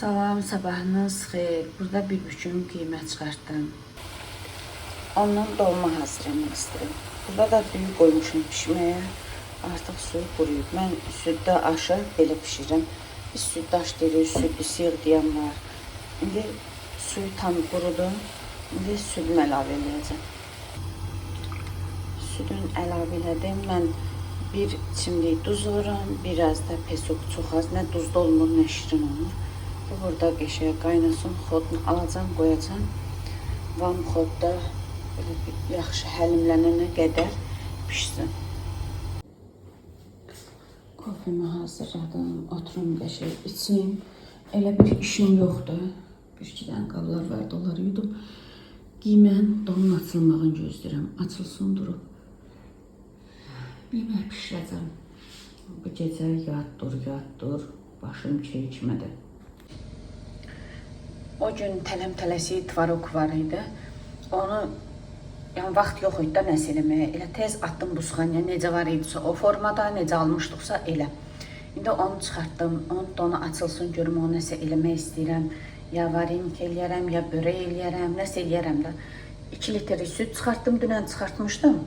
Salam, sabahınız xeyir. Burada bir büküm qiymət çıxartdım. Ondan dolma hazırlamaq istəyirəm. Burada da düyü qoymuşum pişməyə. Artıq suyu quruyub. Mən süddə aşı belə pişirəm. Biz süddaş deyirik, südlü sıyıq deyən var. İndi suyu tam qurudum. İndi südümü əlavə edəcəm. Südün əlavə elədim. Mən bir çimdik duz vururam, biraz da pesok çox az. Nə duzda olmur, nə şirin olmur. Bu burada qəşəng qaynasın, xodunu alacam, qoyacam. Vam xodda belə bir yaxşı həlimlənənə qədər pişsin. Kofemi hazırladım, oturum qəşəng içim. Elə bir işim yoxdur. Bir-iki dənə qablar vardı, onları yudum. Qiymən donun açılmağını gözləyirəm. Açılsın durub. Yemək pişirəcəm. Bu gecə yad dur. Başım çəkmədi. O gün tələm-tələsi tvarok var idi. Onu, yəni vaxt yox idi da nəsə eləməyə. Elə tez atdım buzxanaya, necə var idisə o formada, necə almışdıqsa elə. İndi onu çıxartdım, onun donu açılsın, görüm onu nəsə eləmək istəyirəm. Ya varenk eləyərəm, ya börək eləyərəm, nəsə eləyərəm də. 2 litr süd çıxartdım, dünən çıxartmışdım,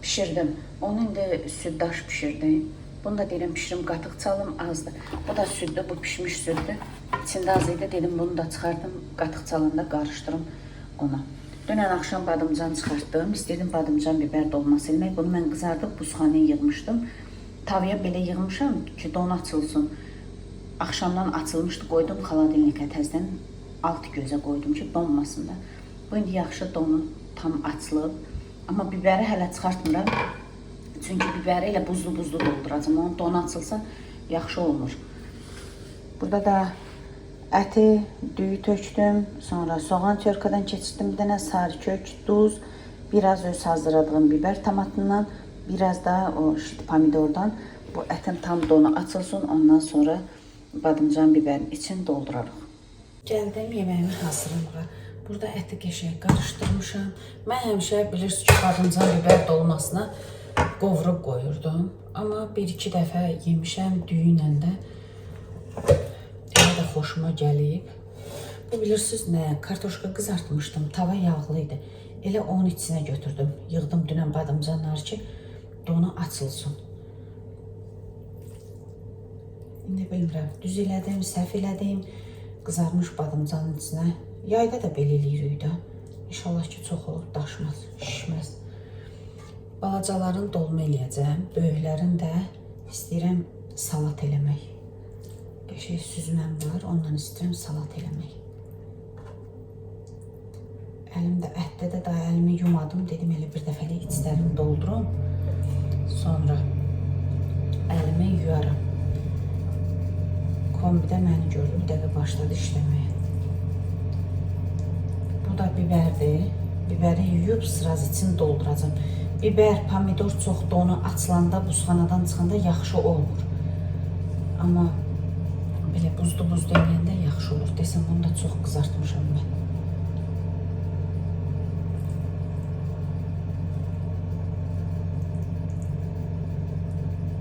pişirdim. Onu indi süddaş pişirdim. Bunu da deyirəm pişirim, qatıq çalım azdır. Bu da süddür, bu pişmiş süddür. İçində az idi, dedim bunu da çıxardım, qatıq çalanda qarışdırım ona. Dünən axşam badımcan çıxartdım, istəyirdim badımcan biber dolması eləmək. Bunu mən qızardıb buzxanaya yığmışdım. Tavaya belə yığmışam ki, don açılsın. Axşamdan açılmışdı, qoydum xaladelnikə təzdən alt gözə qoydum ki, donmasın da. Bu indi yaxşı donu tam açılıb. Amma biberi hələ çıxartmıram. Çünki biberi ilə buzlu dolduracam. Onun donu açılsa yaxşı olmur. Burada da əti, düyü tökdüm. Sonra soğan çörkadan keçirdim. Bir dənə sarı kök, duz, biraz öz hazırladığım biber tomatından, biraz da o pomidordan. Bu ətin tam donu açılsın. Ondan sonra badımcan biberin için doldurarıq. Gəldim yeməyimi hazırlamağa. Burada əti qəşəng qarışdırmışam. Mən həmişə bilirsiniz ki, badımcan biber dolmasına qovurub qoyurdum. Amma 1-2 dəfə yemişəm düyü ilə də. Elə də xoşuma gəlib. Bu bilirsiniz nə? Kartoşka qızartmışdım. Tava yağlı idi. Elə onun içinə götürdüm. Yığdım dünən badımcanları ki, donu açılsın. İndi bilmirəm, düz elədim, səhv elədim. Qızarmış badımcanın içinə. Yayda da belə eləyirik də. İnşallah ki, çox olur, daşmaz, şişməz. Balacaların dolma eləyəcəm. Böyüklərin də istəyirəm salat eləmək. Qəşəng süzməm var, ondan istəyirəm salat eləmək. Əlimdə ətdə də daha əlimi yumadım. Dedim elə bir dəfəlik içlərini doldurum. Sonra əlimi yuyaram. Kombidə məni gördü, bir dəfə başladı işləməyə. Bu da biberdir. Biberi yuyub sıraz için dolduracam. Biber, pomidor çox donu açılanda, buzxanadan çıxanda yaxşı olmur. Amma belə buzlu eləyəndə yaxşı olur. Desəm, bunu da çox qızartmışam mən.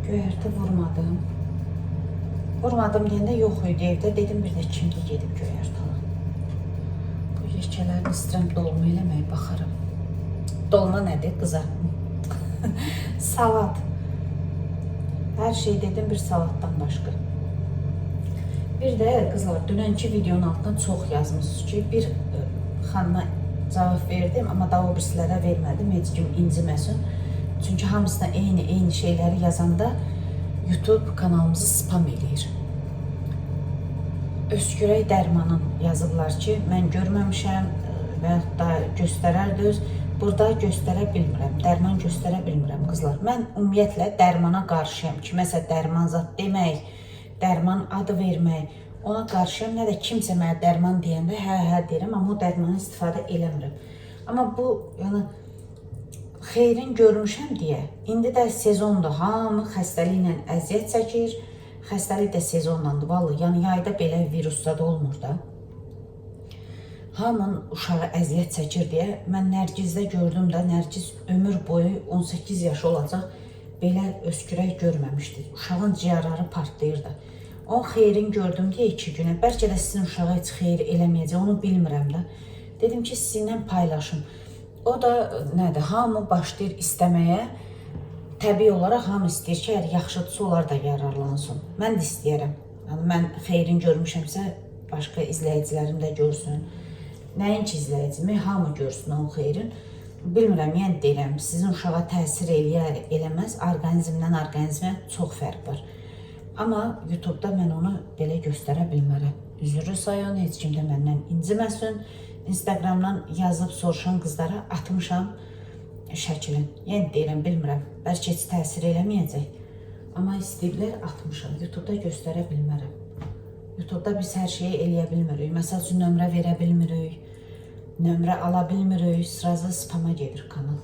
Göyərti vurmadım. Vurmadım deyəndə yox idi evdə. Dedim bir də kimki gedib göyərti alın. Bu yekələrini istəyirəm dolma eləmək, baxarım. Dolma nədir? Qızartma. Salat. Hər şey dedim bir salatdan başqa. Bir də qızlar, dünənki videonun altından çox yazmışsınız ki, bir xanıma cavab verdim, amma daha o birisilərə vermədim, heç kim inciməsin. Çünki hamısına eyni şeyləri yazanda YouTube kanalımızı spam eləyir. Öskürək dərmanın yazıblar ki, mən görməmişəm və da göstərərdiniz. Burada göstərə bilmirəm, dərman göstərə bilmirəm qızlar. Mən ümumiyyətlə dərmana qarşıyam. Kiməsə dərman zat demək, dərman adı vermək, ona qarşıyam. Nə də kimsə mənə dərman deyəndə hə deyirəm, amma o dərmanı istifadə eləmirəm. Amma bu, yəni, xeyrin görmüşəm deyə, indi də sezondur, hamı xəstəliklə əziyyət çəkir, xəstəlik də sezonlandır, vallahi, yəni yayda belə virusda da olmur da. Hamının uşağı əziyyət çəkir deyə, mən Nərgizdə gördüm də, Nərgiz ömür boyu 18 yaşı olacaq, belə öskürək görməmişdi. Uşağın ciyarları partlayır da. O xeyrin gördüm deyə 2 günə. Bəlkə də sizin uşağa heç xeyir eləməyəcək, onu bilmirəm də. Dedim ki, sizinlə paylaşım. O da nədir? Hamı başlayır istəməyə. Təbii olaraq hamı istəyir ki, əgər yaxşıdırsa onlar da yararlansın. Mən də istəyirəm. Yəni, mən xeyrin görmüşəmsə, başqa izləyicilərim də görsün. Nəinki izləyicimi, hamı görsün o xeyrin. Bilmirəm, yəni deyirəm, sizin uşağa təsir eləyər, eləməz. Orqanizmdən orqanizmə çox fərq var. Amma YouTube'da mən onu belə göstərə bilmərəm. Üzrü sayan, heç kim də məndən inciməsin. Instagramdan yazıb soruşan qızlara atmışam şəklin. Yəni deyirəm, bilmirəm, bəlkə heç təsir eləməyəcək. Amma istəyiblər, atmışam. YouTube'da göstərə bilmərəm. YouTube'da biz hər şeyi eləyə bilmirik. Məsəl üçün, nömrə verə bilmirik, nömrə ala bilmirik, sırası spama gedir kanal.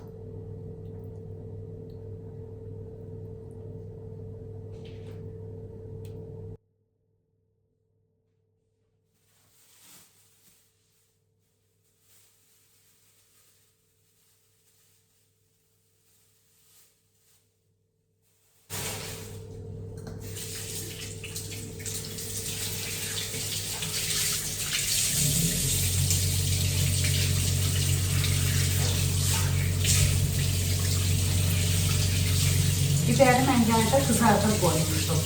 Biberi mən yayda qızarda qoymuşdum.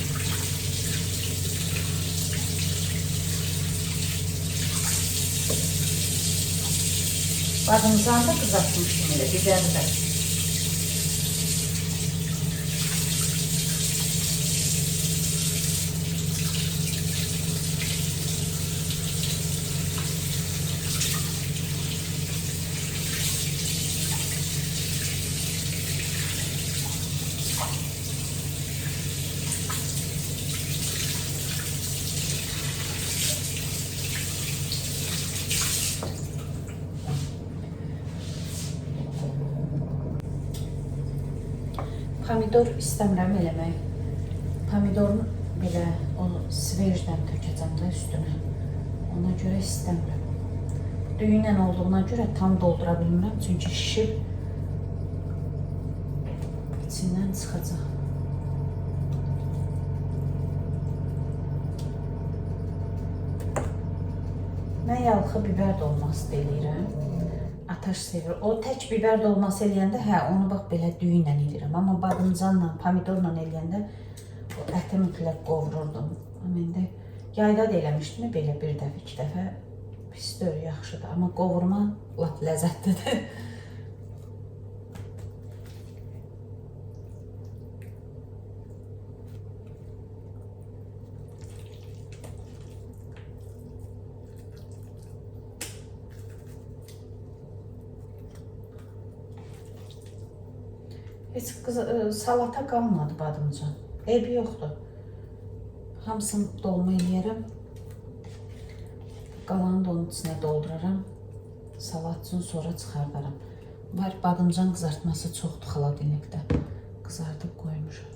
Badımcanı da qızartmışdım elə, biberi də. Pomidor istəmirəm eləmək. Pomidorun belə o svejdən tökəcəm də üstünə. Ona görə istəmirəm. Düyünlə olduğuna görə tam doldura bilmirəm. Çünki şişib içindən çıxacaq. Mən yağlı biber dolması da eləyirəm. Ataş sevir. O tək biber dolması eləyəndə, hə, onu bax belə düyünlə eləyirəm. Amma badımcanla, pomidorla eləyəndə o əti mütləq qovururdum. Amma indi yayda da eləmişdim, belə bir dəfə, 2 dəfə pisdir, yaxşıdır. Amma qovurma lap ləzzətlidir. Heç salata qalmadı badımcan. Eybi yoxdur. Hamısını dolma eləyərəm. Qalanı da onun içine dolduraram. Salat üçün sonra çıxardaram. Var, badımcan qızartması çoxdur xaladelikdə. Qızardıb qoymuşam.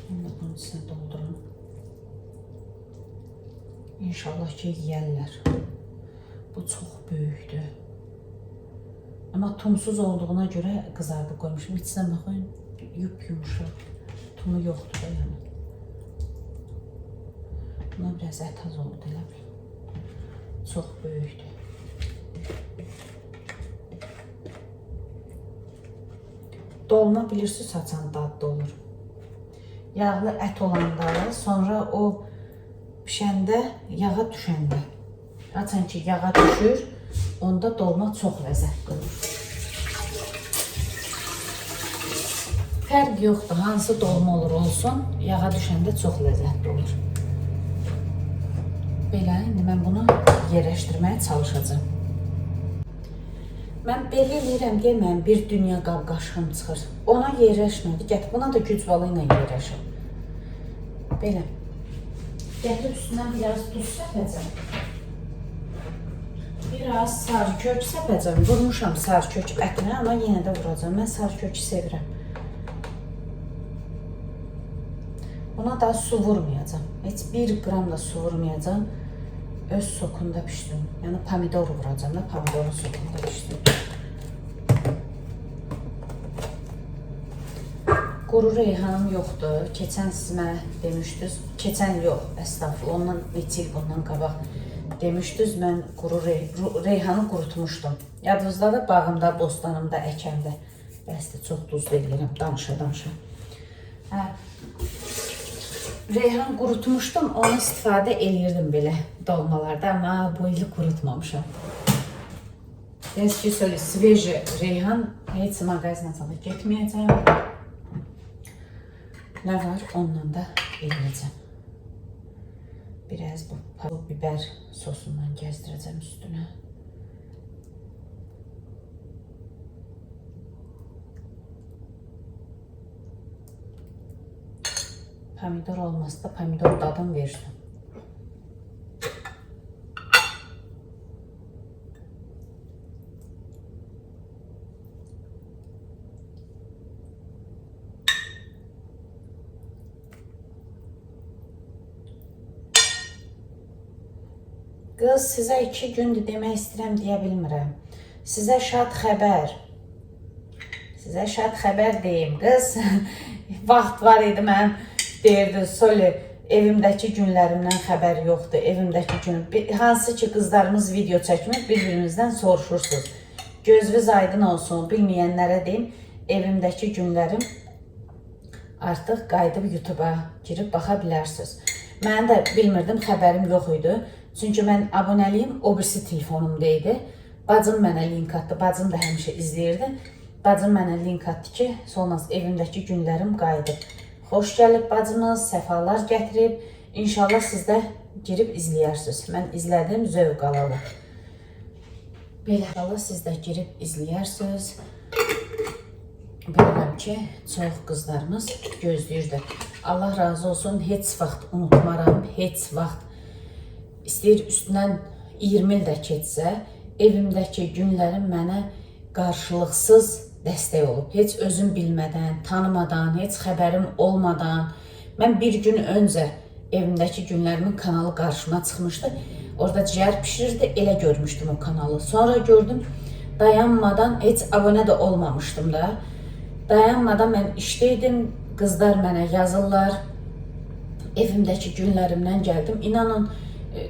Onu da bunun içine doldurum. İnşallah ki, yiyərlər. Bu çox böyükdür. Amma tumsuz olduğuna görə qızardıb qoymuşum. İçinə baxın, yumuşaq. Tumu yoxdur da yəni. Buna biraz ət az oldu elə bil. Çox böyükdür. Dolma bilirsiniz, saçan dadlı olur. Yağlı ət olanda, sonra o pişəndə, yağa düşəndə. Açan ki, yağa düşür, onda dolma çox ləzzətli olur. Fərq yoxdur, hansı dolma olur olsun, yağa düşəndə çox ləzzətli olur. Belə, indi mən bunu yerləşdirməyə çalışacağım. Mən belə eləyirəm deyə mən bir dünya qab-qaşığım çıxır. Ona yerləşmədi, gətir, buna da güc balı ilə yerləşir. Belə. Gətir üstündən biraz duz səpəcəm. Biraz sarı kök səpəcəm. Vurmuşam sarı kök ətinə, amma yenə də vuracam. Mən sarı kökü sevirəm. Buna da su vurmayacağım. Heç 1 qram da su vurmayacağım. Öz sokunda pişdim. Yəni pomidor vuracağım da, pomidorun sokunda pişdim. Quru reyhanım yoxdur. Keçən siz mənə demişdiniz. keçən il yox, əstəğfurullah, ondan neçə il bundan qabaq demişdiniz, mən quru reyhanı qurutmuşdum. Yadınızda da bağımda, bostanımda, əkəmdə. Bəsdir, çox duzlu eləyirəm, danışa. Reyhan qurutmuşdum, onu istifadə eləyirdim belə dolmalarda, amma bu ili qurutmamışam. Deniz ki, söyle, sveji reyhan heç mağazinə çalıb getməyəcəm. Nə var? Ondan da eləyəcəm. Biraz bu biber sosundan gezdirəcəm üstünə. Pomidor olmazsa da pomidor dadım versin. Qız, sizə 2 gündür demək istəyirəm, deyə bilmirəm. Sizə şad xəbər. Sizə şad xəbər deyim, qız. Vaxt var idi, mən deyirdi, Soli, evimdəki günlərimdən xəbər yoxdur. Evimdəki gün, hansı ki qızlarımız video çəkmək, bir-birimizdən soruşursunuz. Gözünüz aydın olsun, bilməyənlərə deyim, evimdəki günlərim artıq qayıdıb YouTube'a girib baxa bilərsiniz. Mən də bilmirdim, xəbərim yox idi. Çünki mən abonəliyim o birisi telefonumda idi. Bacım mənə link atdı, bacım da həmişə izləyirdi. Bacım mənə link atdı ki, sonrası evimdəki günlərim qayıdıb. Xoş gəlib bacımız, səfalar gətirib. İnşallah siz də girib izləyərsiniz. Mən izlədim, zövq alalı. Belə inşallah siz də girib izləyərsiniz. Bilirəm ki, çox qızlarımız gözləyirdi. Allah razı olsun, heç vaxt unutmaram, heç vaxt. İstəyir üstündən 20 il də keçsə, evimdəki günlərim mənə qarşılıqsız dəstək olub. Heç özüm bilmədən, tanımadan, heç xəbərim olmadan. Mən bir gün öncə evimdəki günlərimin kanalı qarşıma çıxmışdı. Orada ciyər pişirirdi, elə görmüşdüm o kanalı. Sonra gördüm, dayanmadan, heç abunə də olmamışdım da. Dayanmadan mən işdəydim, qızlar mənə yazırlar. Evimdəki günlərimdən gəldim. İnanın,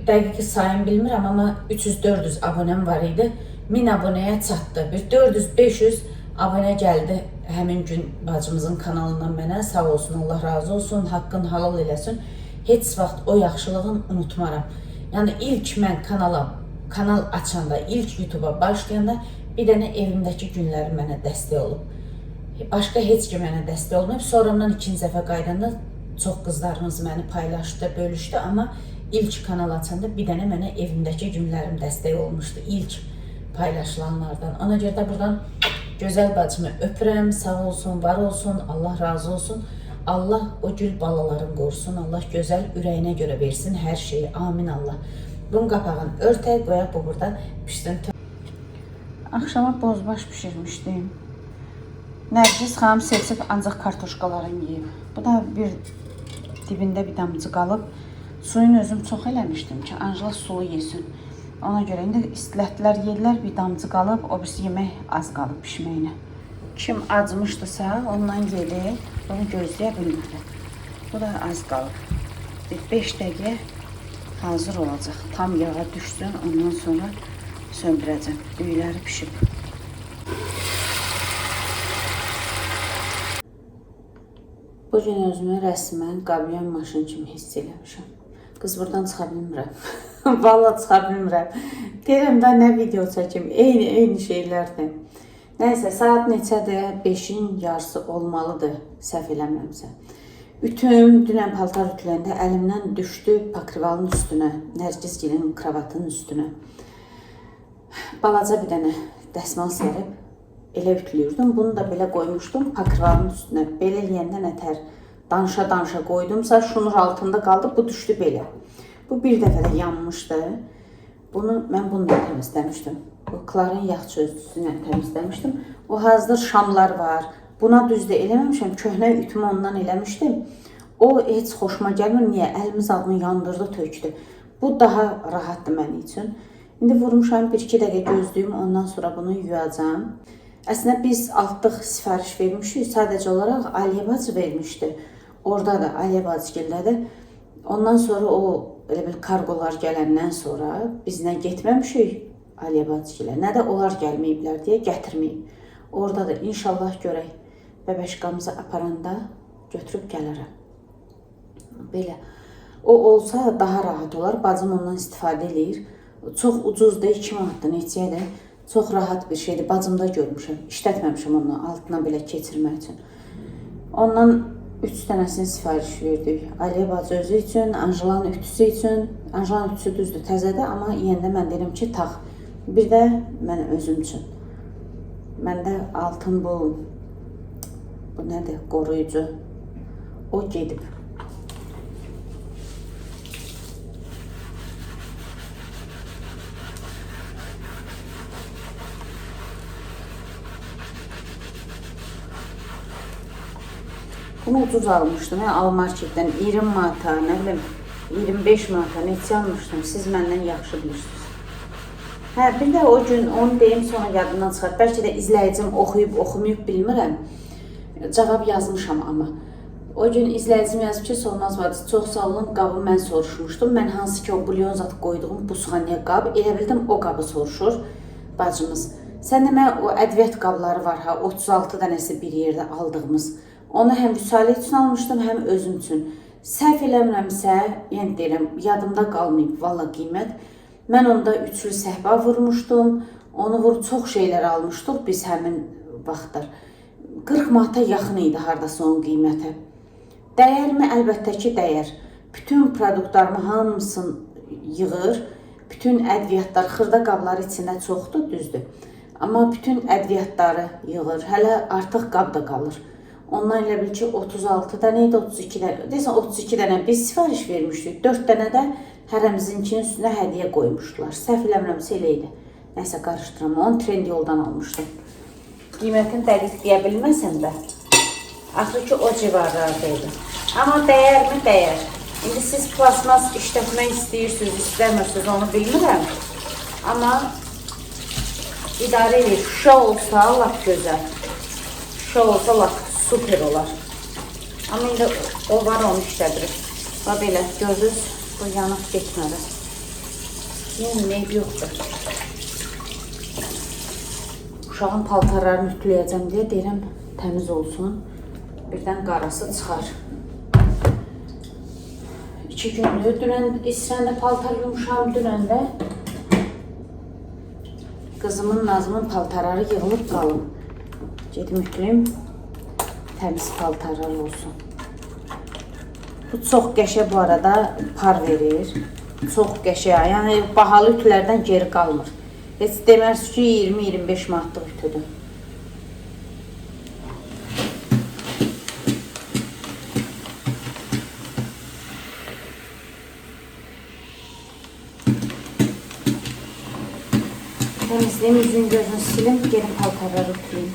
dəqiqi sayım bilmirəm, amma 300-400 abunəm var idi. 1000 abunəyə çatdı. Bir 400-500 abunə gəldi həmin gün bacımızın kanalından mənə. Sağ olsun, Allah razı olsun, haqqın halal eləsin. Heç vaxt o yaxşılığını unutmaram. Yəni ilk mən kanal açanda, ilk YouTube'a başlayanda bir dənə evimdəki günlərim mənə dəstək olub. Başqa heç ki mənə dəstək olmayıb. Sonradan ikinci dəfə qaydanda çox qızlarımız məni paylaşdı, bölüşdü, amma İlk kanal açanda bir dənə mənə evimdəki günlərim dəstək olmuşdu. İlk paylaşılanlardan. Ona görə də buradan gözəl bacımı öpürəm. Sağ olsun, var olsun, Allah razı olsun. Allah o gül balalarını qorusun. Allah gözəl ürəyinə görə versin hər şeyi. Amin Allah. Bunun qapağını örtək, qoyaq bu burada pişsin. Axşama bozbaş pişirmişdim. Nərgiz xanım seçib ancaq kartoşkalarını yiyib. Bu da bir dibində bir damcı qalıb. Suyunu özüm çox eləmişdim ki, Anjela sulu yesin. Ona görə indi istilətlər yedilər, bir damcı qalıb, o birisi yemək az qalıb pişməyinə. Kim acmışdısa ondan yedi, onu gözləyə bilmədi. Bu da az qalıb. 5 dəqiqə hazır olacaq. Tam yağa düşsün, ondan sonra söndürəcəm. Düyləri pişib. Bugün özümü rəsmən qabyan maşın kimi hiss eləmişəm. Qız buradan çıxa bilmirəm. Vallahi çıxa bilmirəm. Deyirəm də nə video çəkim. Eyni şeylərdir. Nəysə, saat neçədir? 5-in yarısı olmalıdır. Səhv eləmirəmsə. Ütüm, dünən paltar ütüləndə əlimdən düşdü pakrivalın üstünə. Nərgizgilin kravatının üstünə. Balaca bir dənə dəsmal sərib elə ütülürdüm. Bunu da belə qoymuşdum pakrivalın üstünə. Belə eləyəndə nətər danışa qoydumsa şunur altında qaldı, bu düşdü belə. Bu bir dəfə də yanmışdı. Mən bununla təmizləmişdim. Bu Kların yağ çözücüsünə təmizləmişdim. O hazır şamlar var. Buna düzdə eləməmişəm. Köhnə ütümü ondan eləmişdim. O heç xoşuma gəlmir. Niyə? Əlimiz adını yandırdı, tökdü. Bu daha rahatdır mənim üçün. İndi vurmuşam 1-2 dəqiqə gözlüyüm. Ondan sonra bunu yuyacağım. Əslində biz altlıq sifariş vermişik. Sadəcə olaraq Aliyə bacı vermişdi. Orada da Aliyə bacıgildə də Ondan sonra o elə bil kargolar gələndən sonra biz nə getməmişik Aliyə bacıgilə, nə də onlar gəlməyiblər deyə gətirməyib. Orada da inşallah görək bəbəşqamızı aparanda götürüb gələrəm. Belə. O olsa daha rahat olar. Bacım ondan istifadə eləyir. Çox ucuzdur, 2 manatdır, neçəyədir. Çox rahat bir şeydir. Bacımda görmüşəm. İşlətməmişəm onu altına belə keçirmək üçün. Ondan 3 dənəsini sifariş verdik. Aliyə bacı özü üçün, Anjelanın ütüsü üçün. Anjelanın ütüsü düzdür, təzədir, amma yeyəndə mən deyirəm ki, tax. Bir də mən özüm üçün. Məndə altın bu nədir, qoruyucu. O gedib. Bunu ucuz almışdım. Yəni Al marketdən 20 manata, nə bilim 25 manata neçə almışdım. Siz məndən yaxşı bilirsiniz. Hə, bir də o gün onu deyim, sonra yadımdan çıxart. Bəlkə də izləyicim oxuyub, oxumayıb bilmirəm. Cavab yazmışam amma. O gün izləyicim yazıb ki, Solmaz bacı, çox sağ olun, qabı mən soruşmuşdum. Mən hansı ki o bulyon zat qoyduğum buzxanaya qab, elə bildim o qabı soruşur bacımız. Sən demə o ədviyyat qabları var ha, 36 dənəsi bir yerdə aldığımız. Onu həm Vüsalə üçün almışdım, həm özüm üçün. Səhv eləmirəmsə, yəni deyirəm, yadımda qalmayıb valla qiymət. Mən onda üçlü səhba vurmuşdum, onu vurub çox şeylər almışdıq biz həmin vaxtlar. 40 manata yaxın idi hardasa onun qiyməti. Dəyərmi? Əlbəttə ki, dəyər. Bütün produktlarımı hamısını yığır, bütün ədviyyatlar, xırda qabları içində çoxdur, düzdür. Amma bütün ədviyyatları yığır, hələ artıq qab da qalır. Ondan elə bil ki, 36 dənə idi, 32 dənə. Deyəsən, 32 dənə biz sifariş vermişdik. 4 dənə də hərəmizinkinin üstünə hədiyyə qoymuşdular. Səhv eləmirəmsə elə idi. Nəysə, qarışdıram. Onu trend yoldan almışdım. Qiymətini dəqiq deyə bilməsəm də, axı ki, o civarlardaydı. Amma dəyərmi? Dəyər. İndi siz plasmas işlətmək istəyirsiniz, istəmirsiniz, onu bilmirəm. Amma idarə edir. Şuşa olsa, lap gözəl. Şuşa olsa, lap super olar. Amma indi o var, onu işlədirik. Və belə, gördünüz, bu yanıq getmədi. Yəni, meyb yoxdur. Uşağın paltarlarını ütüləyəcəm deyə deyirəm, təmiz olsun. Birdən qarası çıxar. 2 gündür, dünən İsrəndə paltar yumuşam, dünən də qızımın, Nazımın paltarları yığılıb qalım. Gedim ütüləyim. Təmiz paltarlar olsun. Bu çox qəşə bu arada par verir. Çox qəşə, yəni bahalı ütülərdən geri qalmır. Heç demərsiniz ki, 20-25 manatlıq ütüdür. Təmizləyim, üzün gözünü silim, geri paltarları ütüləyim.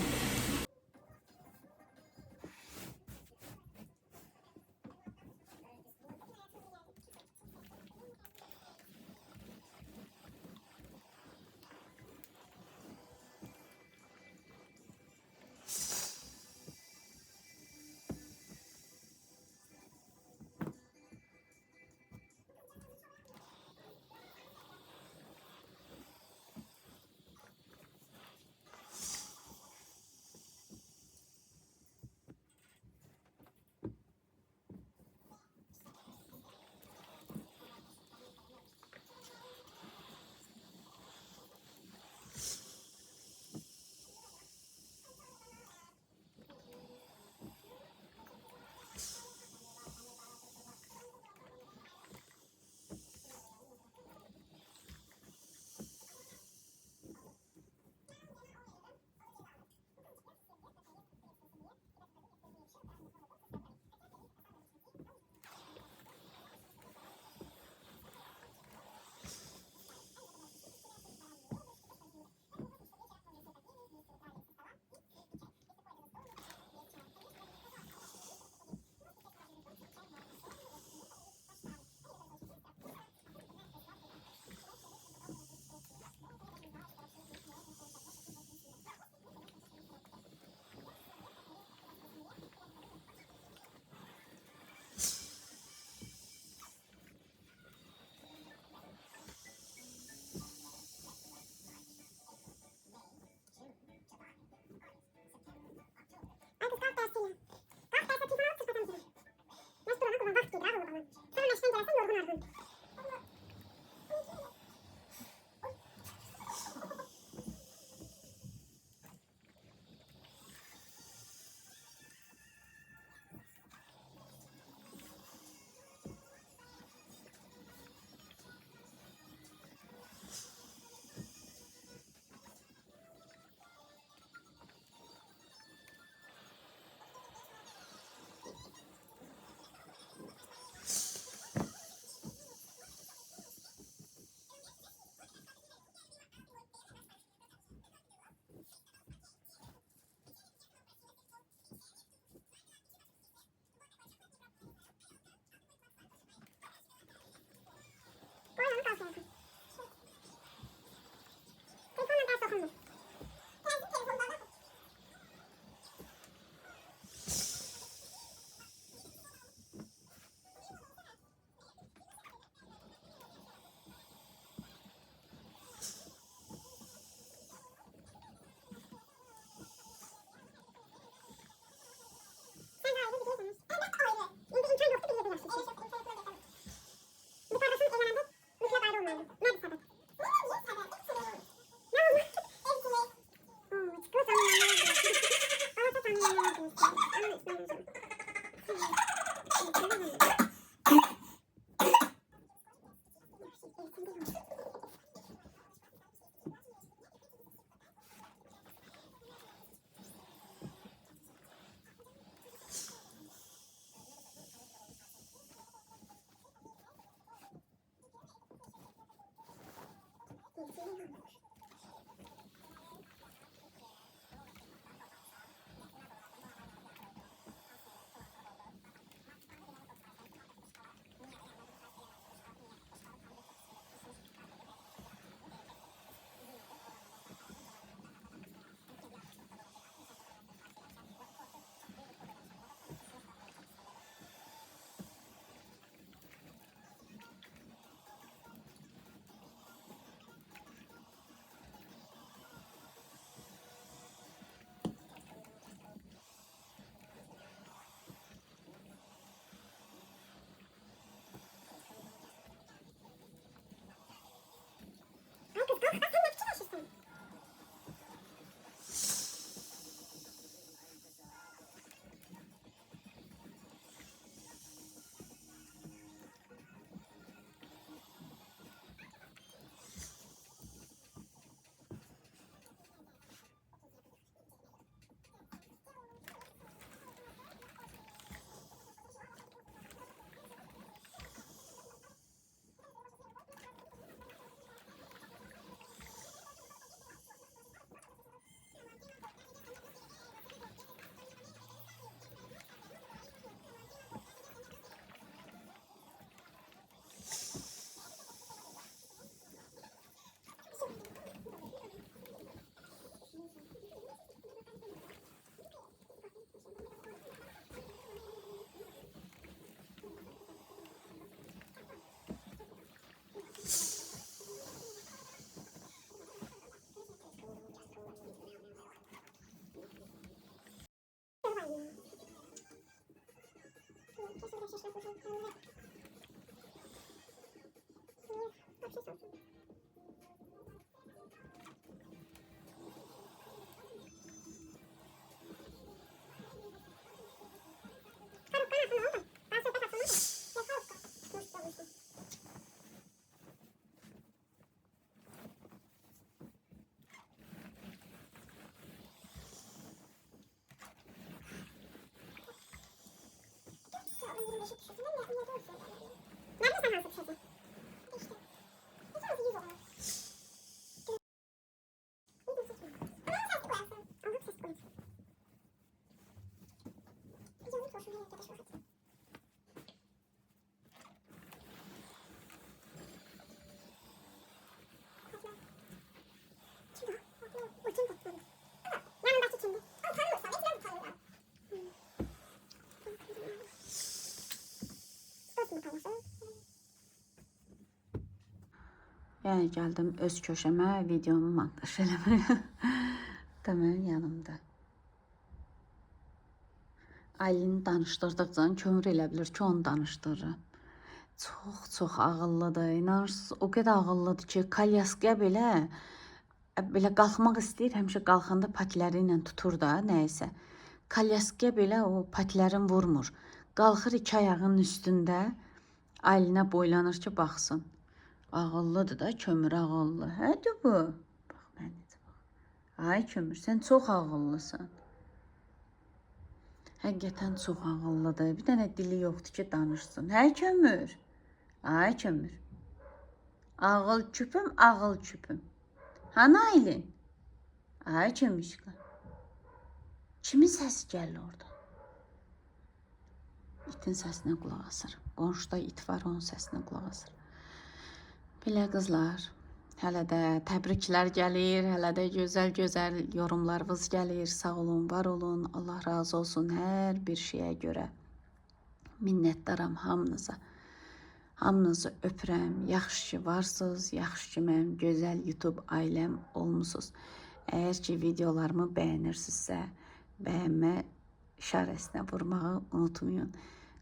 Yəni gəldim öz köşəmə videomu montaj eləməyə. Deməli yanımda. Aylin danışdırdıqca kömür elə bilir ki, onu danışdırır. Çox ağıllıdır. İnanırsınız, o qədər ağıllıdır ki, kalyaskaya belə qalxmaq istəyir, həmişə qalxanda patiləri ilə tutur da nəysə. Kalyaskaya belə o patilərin vurmur. Qalxır iki ayağının üstündə, Aylinə boylanır ki, baxsın. Ağıllıdır da, kömür ağıllı. Hədi bu. Bax, mən necə bax. Ay kömür, sən çox ağıllısın. Həqiqətən çox ağıllıdır. Bir dənə dili yoxdur ki, danışsın. Hə kömür. Ay kömür. Ağıl küpüm, ağıl küpüm. Hanı Aylin? Ay kömüşka. Kimin səsi gəlir orada? İtin səsinə qulaq asır. Qonşuda it var, onun səsinə qulaq asır. Belə qızlar, hələ də təbriklər gəlir, hələ də gözəl yorumlarınız gəlir. Sağ olun, var olun, Allah razı olsun hər bir şeyə görə. Minnətdaram hamınıza. Hamınızı öpürəm. Yaxşı ki varsınız, yaxşı ki mənim gözəl YouTube ailəm olmusunuz. Əgər ki videolarımı bəyənirsinizsə, bəyənmə işarəsinə vurmağı unutmayın.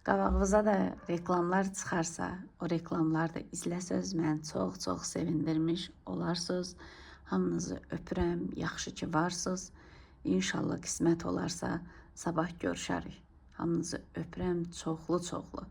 Qabağınıza da reklamlar çıxarsa, o reklamları da izləsəz, mən çox sevindirmiş olarsınız. Hamınızı öpürəm, yaxşı ki varsınız. İnşallah qismət olarsa sabah görüşərik. Hamınızı öpürəm çoxlu.